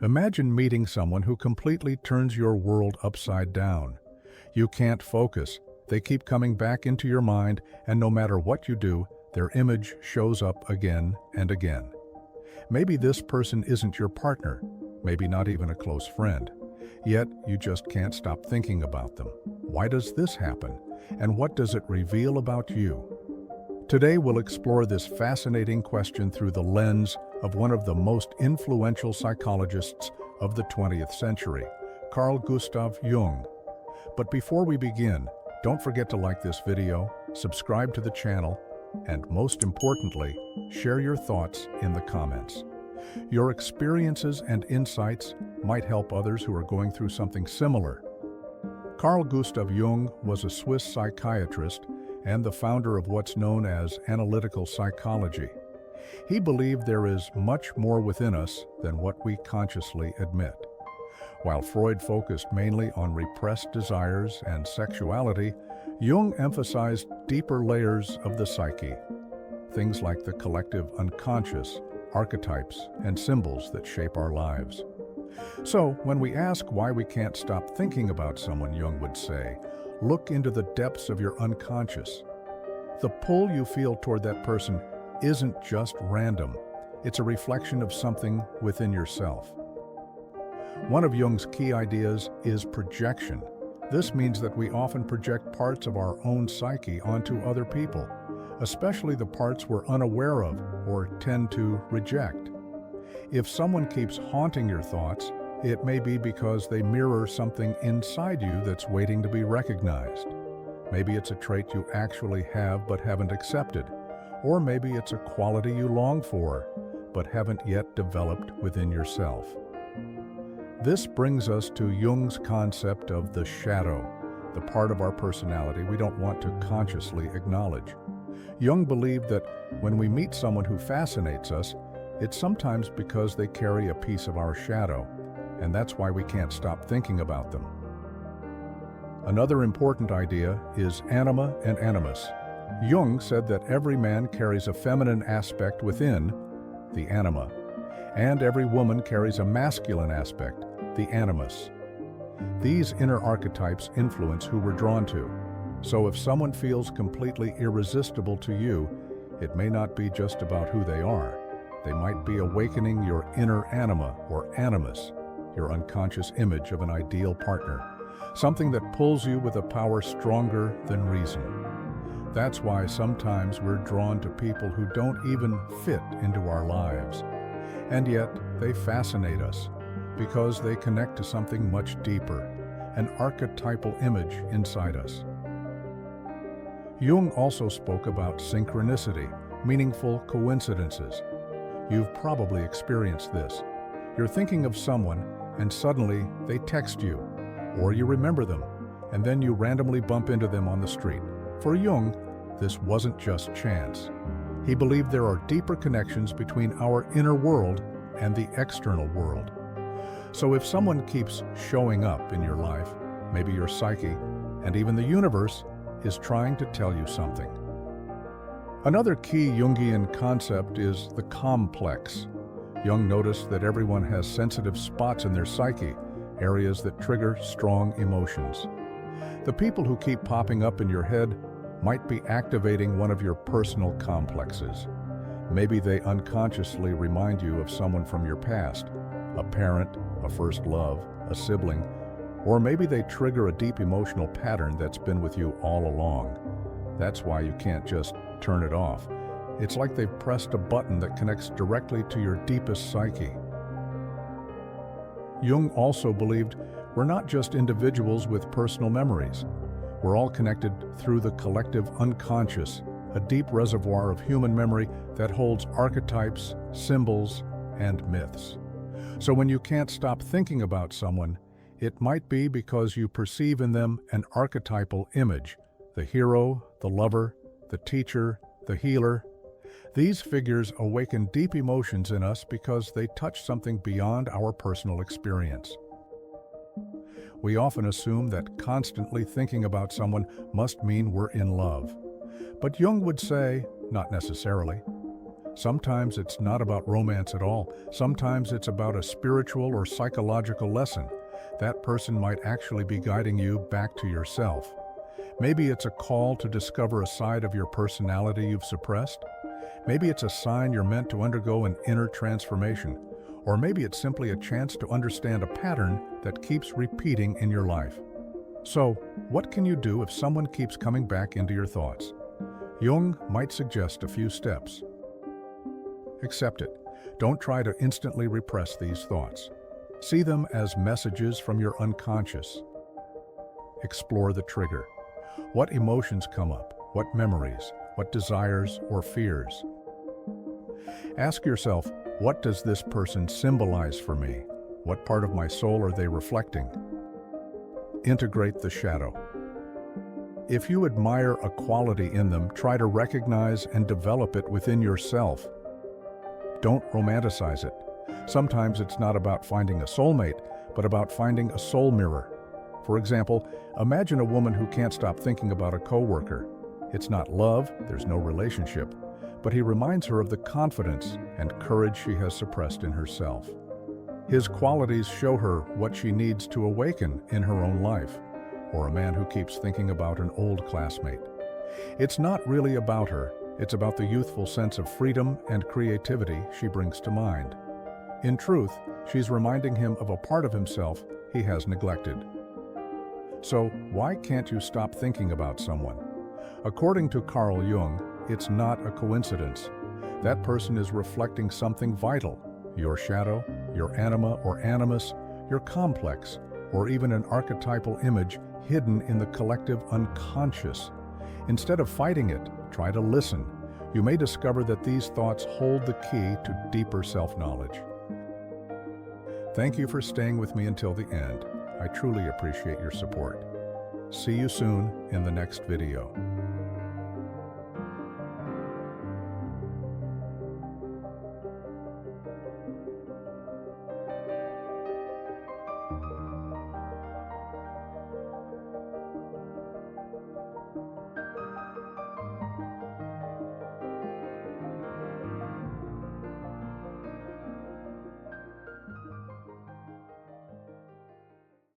Imagine meeting someone who completely turns your world upside down. You can't focus. They keep coming back into your mind, and no matter what you do, their image shows up again and again. Maybe this person isn't your partner, maybe not even a close friend. Yet you just can't stop thinking about them. Why does this happen? And what does it reveal about you? Today we'll explore this fascinating question through the lens of one of the most influential psychologists of the 20th century, Carl Gustav Jung. But before we begin, don't forget to like this video, subscribe to the channel, and most importantly, share your thoughts in the comments. Your experiences and insights might help others who are going through something similar. Carl Gustav Jung was a Swiss psychiatrist and the founder of what's known as analytical psychology. He believed there is much more within us than what we consciously admit. While Freud focused mainly on repressed desires and sexuality, Jung emphasized deeper layers of the psyche, things like the collective unconscious, archetypes, and symbols that shape our lives. So, when we ask why we can't stop thinking about someone, Jung would say, look into the depths of your unconscious. The pull you feel toward that person isn't just random. It's a reflection of something within yourself. One of Jung's key ideas is projection. This means that we often project parts of our own psyche onto other people, especially the parts we're unaware of or tend to reject. If someone keeps haunting your thoughts, it may be because they mirror something inside you that's waiting to be recognized. Maybe it's a trait you actually have but haven't accepted, or maybe it's a quality you long for but haven't yet developed within yourself. This brings us to Jung's concept of the shadow, the part of our personality we don't want to consciously acknowledge. Jung believed that when we meet someone who fascinates us, it's sometimes because they carry a piece of our shadow, and that's why we can't stop thinking about them. Another important idea is anima and animus. Jung said that every man carries a feminine aspect within, the anima, and every woman carries a masculine aspect, the animus. These inner archetypes influence who we're drawn to. So if someone feels completely irresistible to you, it may not be just about who they are. They might be awakening your inner anima or animus, your unconscious image of an ideal partner, something that pulls you with a power stronger than reason. That's why sometimes we're drawn to people who don't even fit into our lives. And yet, they fascinate us because they connect to something much deeper, an archetypal image inside us. Jung also spoke about synchronicity, meaningful coincidences. You've probably experienced this. You're thinking of someone, and suddenly they text you, or you remember them, and then you randomly bump into them on the street. For Jung, this wasn't just chance. He believed there are deeper connections between our inner world and the external world. So if someone keeps showing up in your life, maybe your psyche, and even the universe, is trying to tell you something. Another key Jungian concept is the complex. Jung noticed that everyone has sensitive spots in their psyche, areas that trigger strong emotions. The people who keep popping up in your head might be activating one of your personal complexes. Maybe they unconsciously remind you of someone from your past, a parent, a first love, a sibling, or maybe they trigger a deep emotional pattern that's been with you all along. That's why you can't just turn it off. It's like they've pressed a button that connects directly to your deepest psyche. Jung also believed we're not just individuals with personal memories. We're all connected through the collective unconscious, a deep reservoir of human memory that holds archetypes, symbols, and myths. So when you can't stop thinking about someone, it might be because you perceive in them an archetypal image, the hero, the lover, the teacher, the healer. These figures awaken deep emotions in us because they touch something beyond our personal experience. We often assume that constantly thinking about someone must mean we're in love. But Jung would say, not necessarily. Sometimes it's not about romance at all. Sometimes it's about a spiritual or psychological lesson. That person might actually be guiding you back to yourself. Maybe it's a call to discover a side of your personality you've suppressed. Maybe it's a sign you're meant to undergo an inner transformation. Or maybe it's simply a chance to understand a pattern that keeps repeating in your life. So, what can you do if someone keeps coming back into your thoughts? Jung might suggest a few steps. Accept it. Don't try to instantly repress these thoughts. See them as messages from your unconscious. Explore the trigger. What emotions come up? What memories? What desires or fears? Ask yourself, what does this person symbolize for me? What part of my soul are they reflecting? Integrate the shadow. If you admire a quality in them, try to recognize and develop it within yourself. Don't romanticize it. Sometimes it's not about finding a soulmate, but about finding a soul mirror. For example, imagine a woman who can't stop thinking about a coworker. It's not love, there's no relationship, but he reminds her of the confidence and courage she has suppressed in herself. His qualities show her what she needs to awaken in her own life, or a man who keeps thinking about an old classmate. It's not really about her, it's about the youthful sense of freedom and creativity she brings to mind. In truth, she's reminding him of a part of himself he has neglected. So, why can't you stop thinking about someone? According to Carl Jung, it's not a coincidence. That person is reflecting something vital, your shadow, your anima or animus, your complex, or even an archetypal image hidden in the collective unconscious. Instead of fighting it, try to listen. You may discover that these thoughts hold the key to deeper self-knowledge. Thank you for staying with me until the end. I truly appreciate your support. See you soon in the next video.